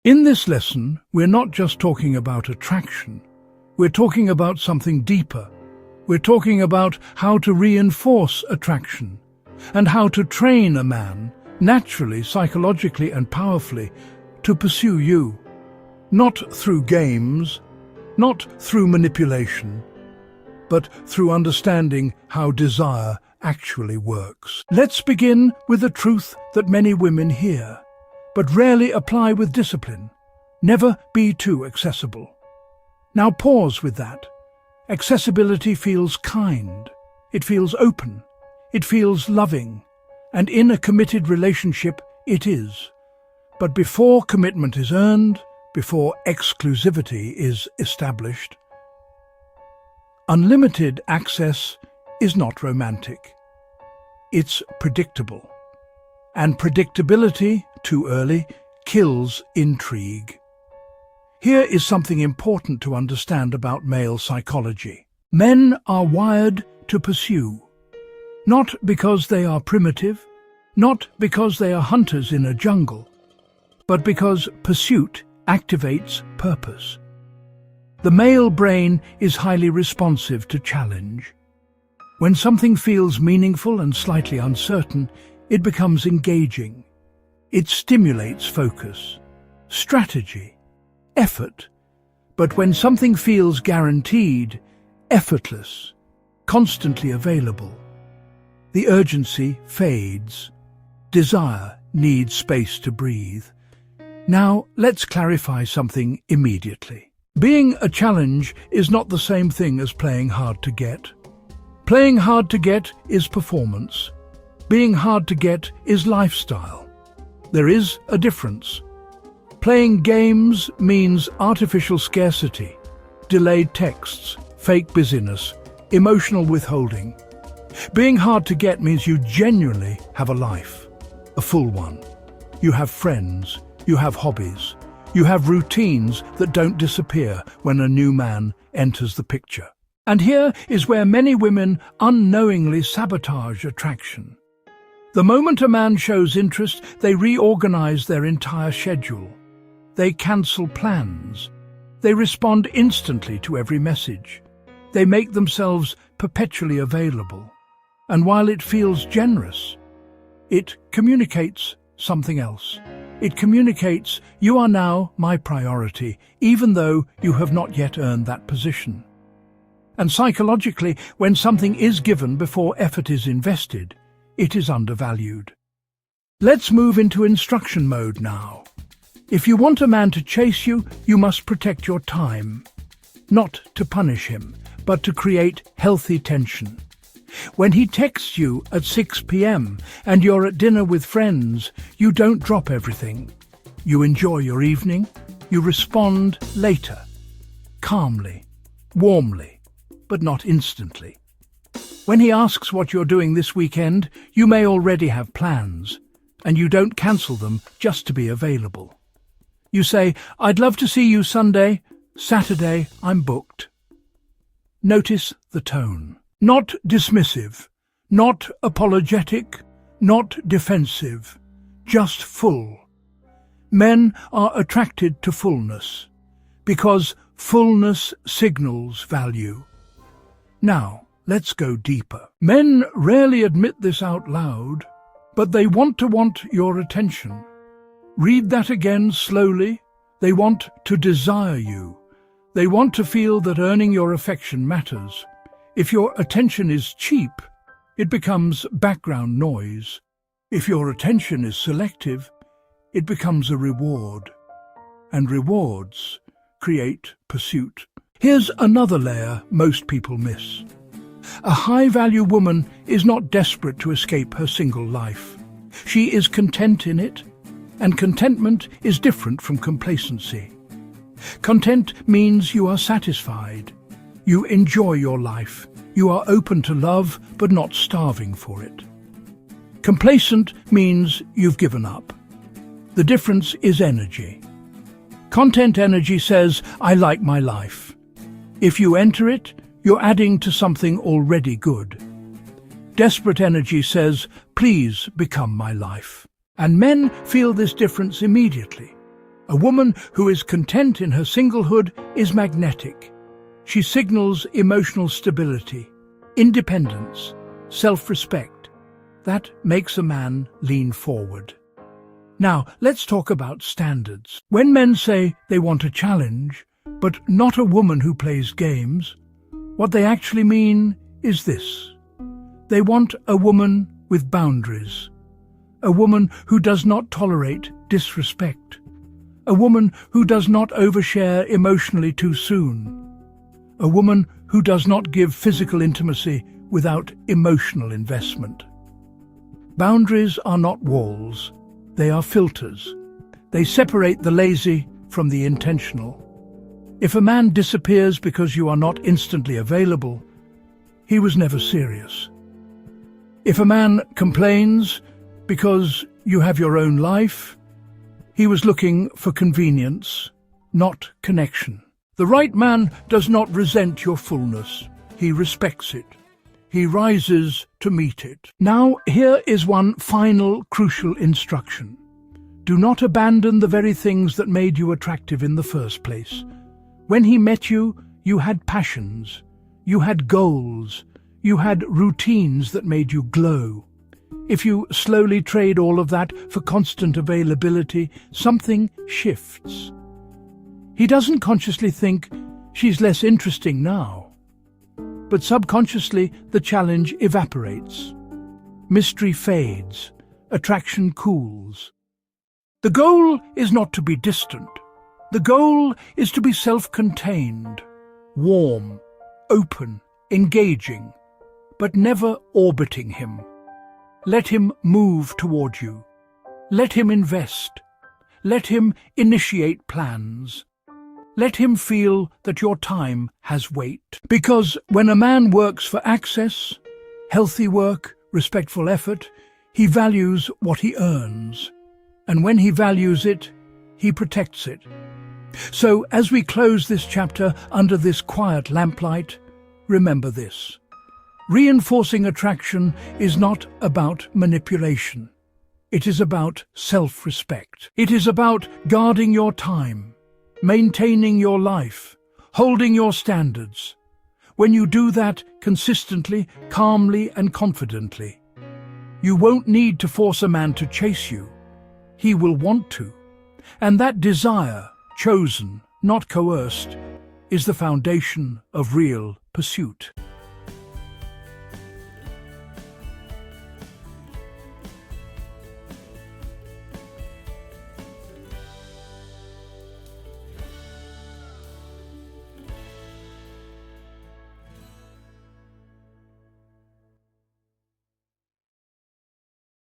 In this lesson, we're not just talking about attraction. We're talking about something deeper. We're talking about how to reinforce attraction and how to train a man, naturally, psychologically and powerfully, to pursue you. Not through games, not through manipulation, but through understanding how desire actually works. Let's begin with a truth that many women hear, but rarely apply with discipline. Never be too accessible. Now pause with that. Accessibility feels kind, it feels open, it feels loving, and in a committed relationship it is. But before commitment is earned, before exclusivity is established, unlimited access is not romantic. It's predictable. And predictability, too early, kills intrigue. Here is something important to understand about male psychology. Men are wired to pursue, not because they are primitive, not because they are hunters in a jungle, but because pursuit activates purpose. The male brain is highly responsive to challenge. When something feels meaningful and slightly uncertain, it becomes engaging. It stimulates focus, strategy, effort. But when something feels guaranteed, effortless, constantly available, the urgency fades. Desire needs space to breathe. Now, let's clarify something immediately. Being a challenge is not the same thing as playing hard to get. Playing hard to get is performance. Being hard to get is lifestyle. There is a difference. Playing games means artificial scarcity, delayed texts, fake busyness, emotional withholding. Being hard to get means you genuinely have a life, a full one. You have friends, you have hobbies, you have routines that don't disappear when a new man enters the picture. And here is where many women unknowingly sabotage attraction. The moment a man shows interest, they reorganize their entire schedule. They cancel plans. They respond instantly to every message. They make themselves perpetually available. And while it feels generous, it communicates something else. It communicates, you are now my priority, even though you have not yet earned that position. And psychologically, when something is given before effort is invested, it is undervalued. Let's move into instruction mode now. If you want a man to chase you, you must protect your time. Not to punish him, but to create healthy tension. When he texts you at 6 p.m. and you're at dinner with friends, you don't drop everything. You enjoy your evening. You respond later, calmly, warmly, but not instantly. When he asks what you're doing this weekend, you may already have plans, and you don't cancel them just to be available. You say, I'd love to see you Sunday, Saturday, I'm booked. Notice the tone. Not dismissive, not apologetic, not defensive, just full. Men are attracted to fullness, because fullness signals value. Now, let's go deeper. Men rarely admit this out loud, but they want your attention. Read that again slowly. They want to desire you. They want to feel that earning your affection matters. If your attention is cheap, it becomes background noise. If your attention is selective, it becomes a reward. And rewards create pursuit. Here's another layer most people miss. A high-value woman is not desperate to escape her single life. She is content in it, and contentment is different from complacency. Content means you are satisfied. You enjoy your life. You are open to love, but not starving for it. Complacent means you've given up. The difference is energy. Content energy says, I like my life. If you enter it, you're adding to something already good. Desperate energy says, please become my life. And men feel this difference immediately. A woman who is content in her singlehood is magnetic. She signals emotional stability, independence, self-respect. That makes a man lean forward. Now, let's talk about standards. When men say they want a challenge, but not a woman who plays games, what they actually mean is this. They want a woman with boundaries, a woman who does not tolerate disrespect, a woman who does not overshare emotionally too soon, a woman who does not give physical intimacy without emotional investment. Boundaries are not walls, they are filters. They separate the lazy from the intentional. If a man disappears because you are not instantly available, he was never serious. If a man complains because you have your own life, he was looking for convenience, not connection. The right man does not resent your fullness. He respects it. He rises to meet it. Now, here is one final crucial instruction. Do not abandon the very things that made you attractive in the first place. When he met you, you had passions, you had goals, you had routines that made you glow. If you slowly trade all of that for constant availability, something shifts. He doesn't consciously think, she's less interesting now. But subconsciously, the challenge evaporates. Mystery fades, attraction cools. The goal is not to be distant. The goal is to be self-contained, warm, open, engaging, but never orbiting him. Let him move toward you. Let him invest. Let him initiate plans. Let him feel that your time has weight. Because when a man works for access, healthy work, respectful effort, he values what he earns. And when he values it, he protects it. So as we close this chapter under this quiet lamplight, remember this. Reinforcing attraction is not about manipulation. It is about self-respect. It is about guarding your time, maintaining your life, holding your standards. When you do that consistently, calmly and confidently, you won't need to force a man to chase you. He will want to. And that desire, chosen, not coerced, is the foundation of real pursuit.